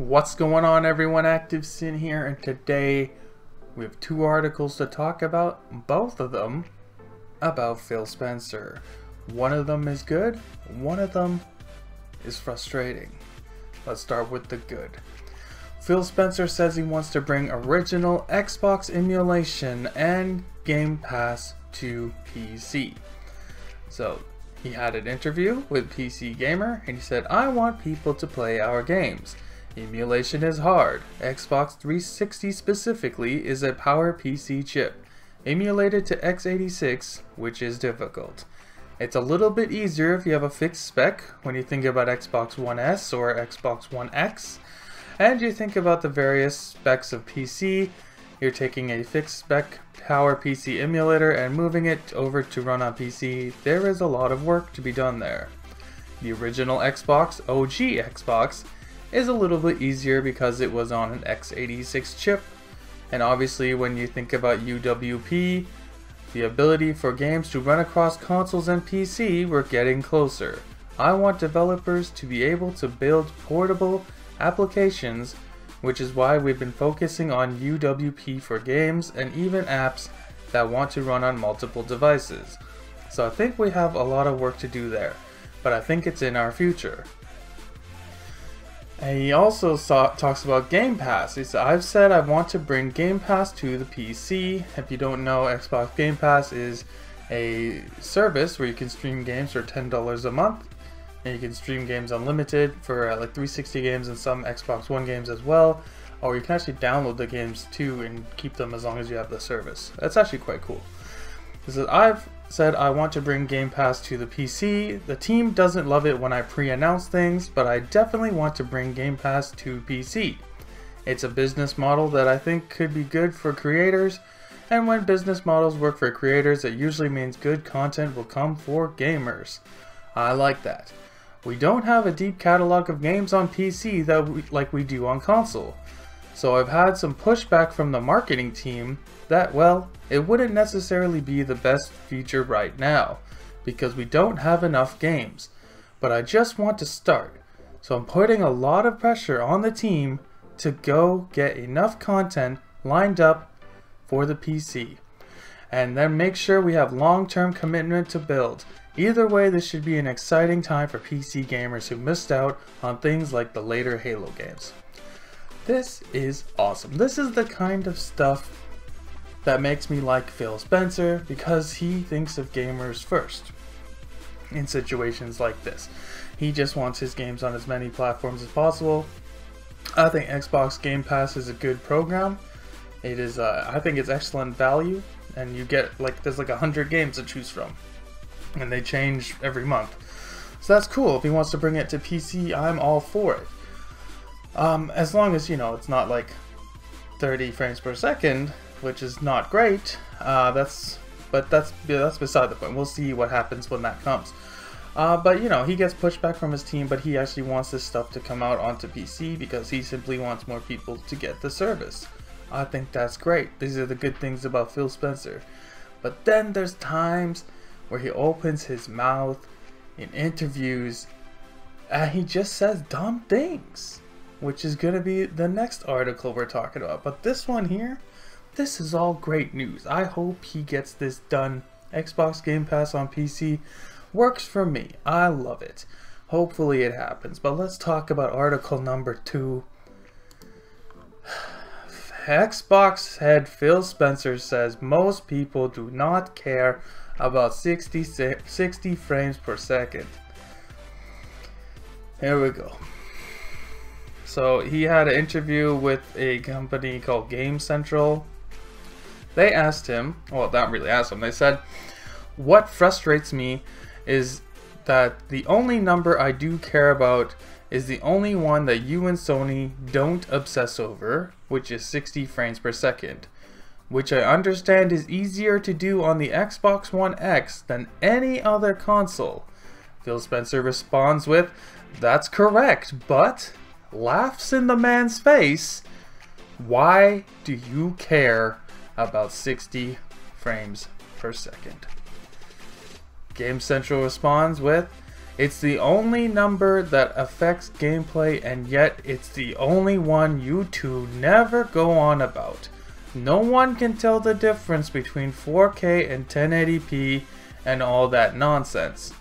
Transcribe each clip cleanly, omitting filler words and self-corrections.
What's going on, everyone? ActivesiN here, and today we have two articles to talk about, both of them about Phil Spencer. One of them is good, one of them is frustrating. Let's start with the good. Phil Spencer says he wants to bring original Xbox emulation and Game Pass to PC. So he had an interview with TheVideoGamHer and he said, "I want people to play our games. Emulation is hard. Xbox 360 specifically is a PowerPC chip, emulated to x86, which is difficult. It's a little bit easier if you have a fixed spec when you think about Xbox One S or Xbox One X, and you think about the various specs of PC. You're taking a fixed spec PowerPC emulator and moving it over to run on PC. There is a lot of work to be done there. The original Xbox, OG Xbox, is a little bit easier because it was on an x86 chip, and obviously when you think about UWP, the ability for games to run across consoles and PC, we're getting closer. I want developers to be able to build portable applications, which is why we've been focusing on UWP for games and even apps that want to run on multiple devices. So I think we have a lot of work to do there, but I think it's in our future." And he also talks about Game Pass. He said, "I've said I want to bring Game Pass to the PC. If you don't know, Xbox Game Pass is a service where you can stream games for $10 a month. And you can stream games unlimited for like 360 games and some Xbox One games as well. Or you can actually download the games too and keep them as long as you have the service. That's actually quite cool." He says, "I've said I want to bring Game Pass to the PC. The team doesn't love it when I pre-announce things, but I definitely want to bring Game Pass to PC. It's a business model that I think could be good for creators, and when business models work for creators, it usually means good content will come for gamers. I like that. We don't have a deep catalog of games on PC like we do on console. So I've had some pushback from the marketing team that, well, it wouldn't necessarily be the best feature right now, because we don't have enough games. But I just want to start. So I'm putting a lot of pressure on the team to go get enough content lined up for the PC. And then make sure we have long-term commitment to build. Either way, this should be an exciting time for PC gamers who missed out on things like the later Halo games." This is awesome. This is the kind of stuff that makes me like Phil Spencer, because he thinks of gamers first in situations like this. He just wants his games on as many platforms as possible. I think Xbox Game Pass is a good program. It is, I think it's excellent value, and you get there's like 100 games to choose from, and they change every month. So that's cool. If he wants to bring it to PC, I'm all for it. As long as, it's not like 30 frames per second, which is not great. That's beside the point. We'll see what happens when that comes. But he gets pushback from his team, but he actually wants this stuff to come out onto PC because he simply wants more people to get the service. I think that's great. These are the good things about Phil Spencer. But then there's times where he opens his mouth in interviews and he just says dumb things, which is going to be the next article we're talking about. But this one here, this is all great news. I hope he gets this done. Xbox Game Pass on PC works for me. I love it. Hopefully it happens. But let's talk about article number 2. Xbox head Phil Spencer says most people do not care about 60 frames per second. Here we go. So he had an interview with a company called Game Central. They asked him, well, not really asked him, they said, "What frustrates me is that the only number I do care about is the only one that you and Sony don't obsess over, which is 60 frames per second, which I understand is easier to do on the Xbox One X than any other console." Phil Spencer responds with, "That's correct, but," laughs in the man's face, "why do you care about 60 frames per second? Game Central responds with, It's the only number that affects gameplay, and yet it's the only one you two never go on about. No one can tell the difference between 4K and 1080p and all that nonsense.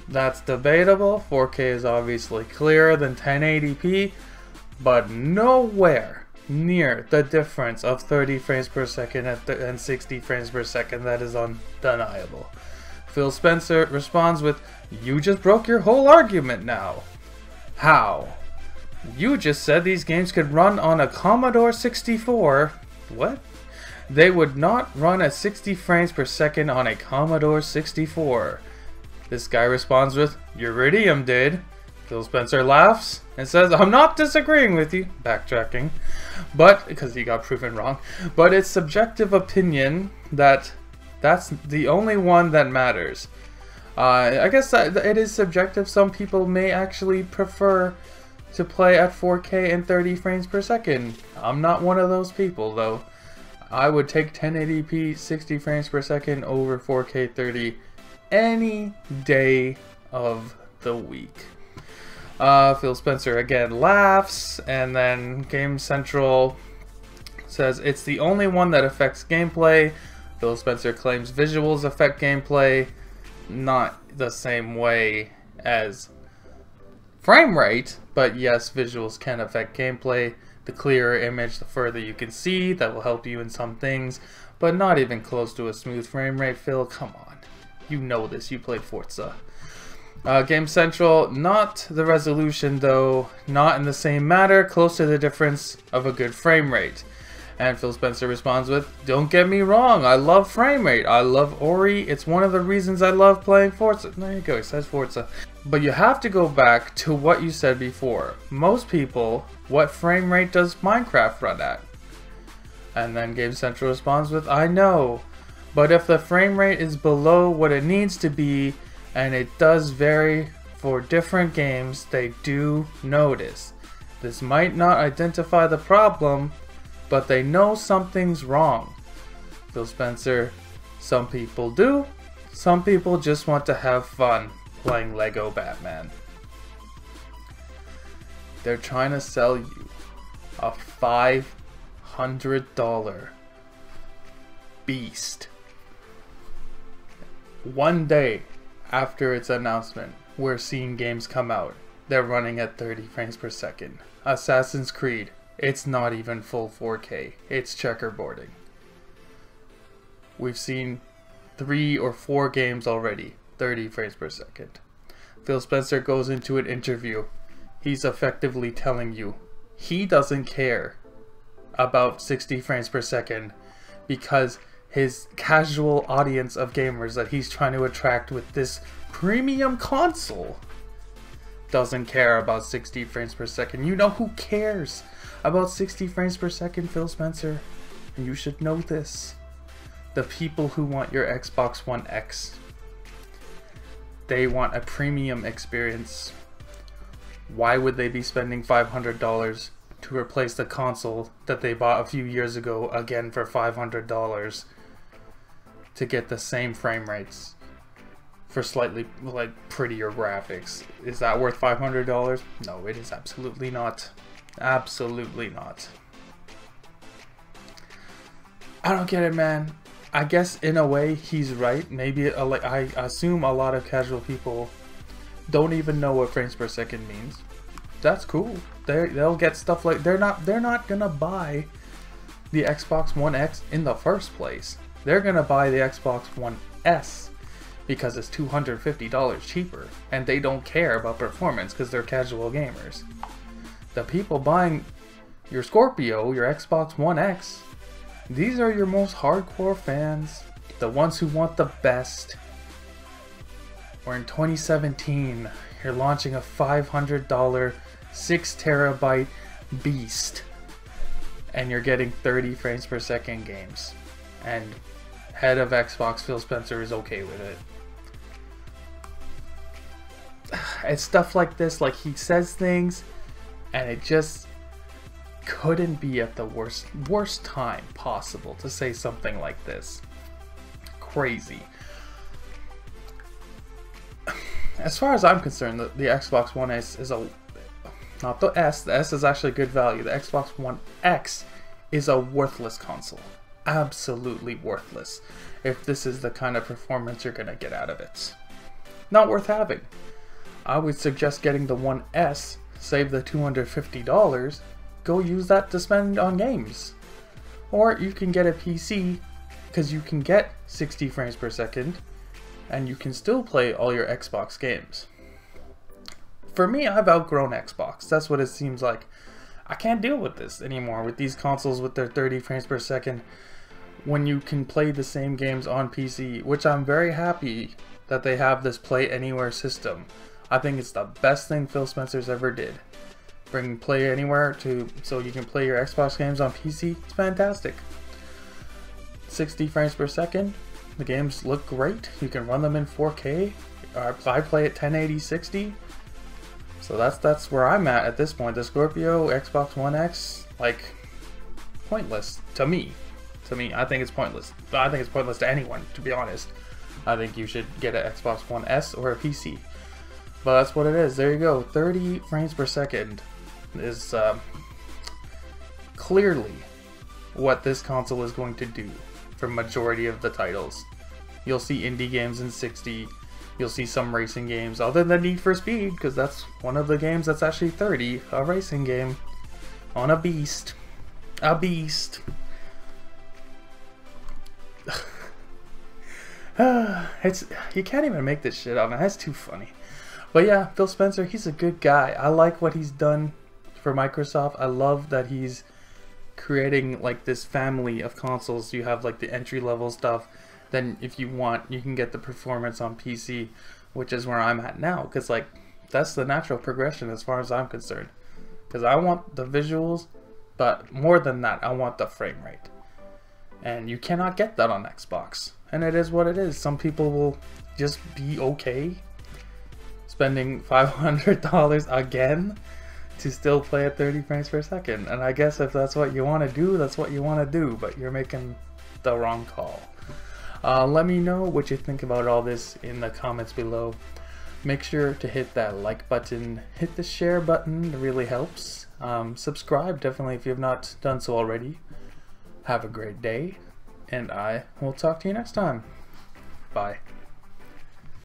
That's debatable. 4K is obviously clearer than 1080p, but nowhere near the difference of 30 frames per second and 60 frames per second. That is undeniable. Phil Spencer responds with, "You just broke your whole argument now." How? You just said these games could run on a Commodore 64. What? They would not run at 60 frames per second on a Commodore 64. This guy responds with, "Iridium did." Phil Spencer laughs and says, "I'm not disagreeing with you," backtracking, but because he got proven wrong, but it's subjective opinion that's the only one that matters. I guess that it is subjective. Some people may actually prefer to play at 4K and 30 frames per second. I'm not one of those people though. I would take 1080p 60 frames per second over 4K 30 any day of the week. Phil Spencer again laughs, and then Game Central says it's the only one that affects gameplay. Phil Spencer claims visuals affect gameplay, not the same way as frame rate, but yes, visuals can affect gameplay. The clearer image, the further you can see, that will help you in some things, but not even close to a smooth frame rate. Phil, come on. You know this, you played Forza. Game Central, not the resolution though, not in the same matter, close to the difference of a good frame rate. And Phil Spencer responds with, "Don't get me wrong, I love frame rate, I love Ori, it's one of the reasons I love playing Forza." There you go, he says Forza. But you have to go back to what you said before. Most people, what frame rate does Minecraft run at? And then Game Central responds with, "I know, but if the frame rate is below what it needs to be, and it does vary for different games, they do notice. This might not identify the problem, but they know something's wrong." Phil Spencer, some people do, some people just want to have fun playing Lego Batman. They're trying to sell you a $500 beast. One day after its announcement, we're seeing games come out. They're running at 30 frames per second. Assassin's Creed, it's not even full 4K. It's checkerboarding. We've seen 3 or 4 games already, 30 frames per second. Phil Spencer goes into an interview. He's effectively telling you he doesn't care about 60 frames per second because his casual audience of gamers that he's trying to attract with this premium console doesn't care about 60 frames per second. You know who cares about 60 frames per second, Phil Spencer? And you should know this. The people who want your Xbox One X. They want a premium experience. Why would they be spending $500 to replace the console that they bought a few years ago again for $500 to get the same frame rates for slightly prettier graphics? Is that worth $500? No, it is absolutely not. Absolutely not. I don't get it, man. I guess in a way he's right. Maybe I assume a lot of casual people don't even know what frames per second means. That's cool. They'll get stuff like they're not gonna buy the Xbox One X in the first place. They're gonna buy the Xbox One S because it's $250 cheaper, and they don't care about performance because they're casual gamers. The people buying your Scorpio, your Xbox One X, these are your most hardcore fans, the ones who want the best. Or in 2017, you're launching a $500 6TB beast, and you're getting 30 frames per second games. And head of Xbox Phil Spencer is okay with it. It's stuff like this, like he says things and it just couldn't be at the worst time possible to say something like this. Crazy. as far as I'm concerned, the Xbox One S is not the S. The S is actually good value. The Xbox One X is a worthless console. Absolutely worthless. If this is the kind of performance you're gonna get out of it, not worth having. I would suggest getting the One S. Save the $250. Go use that to spend on games. Or you can get a PC, because you can get 60 frames per second and you can still play all your Xbox games. For me, I've outgrown Xbox. That's what it seems like. I can't deal with this anymore with these consoles with their 30 frames per second when you can play the same games on PC, which I'm very happy that they have this Play Anywhere system. I think it's the best thing Phil Spencer's ever did. Bring Play Anywhere so you can play your Xbox games on PC. It's fantastic. 60 frames per second. The games look great. You can run them in 4K. I play at 1080 60. So that's where I'm at this point. The Scorpio, Xbox One X, like, pointless to me. To me, I think it's pointless. I think it's pointless to anyone, to be honest. I think you should get an Xbox One S or a PC. But that's what it is. There you go. 30 frames per second is clearly what this console is going to do for majority of the titles. You'll see indie games in 60. You'll see some racing games, other than Need for Speed, because that's one of the games that's actually 30, a racing game on a beast. A beast. You can't even make this shit up, man. That's too funny. But yeah, Phil Spencer, he's a good guy. I like what he's done for Microsoft. I love that he's creating like this family of consoles. You have like the entry level stuff. Then if you want, you can get the performance on PC, which is where I'm at now. Because like, that's the natural progression as far as I'm concerned. Because I want the visuals, but more than that, I want the frame rate. And you cannot get that on Xbox. And it is what it is. Some people will just be okay spending $500 again to still play at 30 frames per second. And I guess if that's what you want to do, that's what you want to do. But you're making the wrong call. Let me know what you think about all this in the comments below. Make sure to hit that like button, hit the share button, it really helps. Subscribe definitely if you have not done so already. Have a great day, and I will talk to you next time. Bye.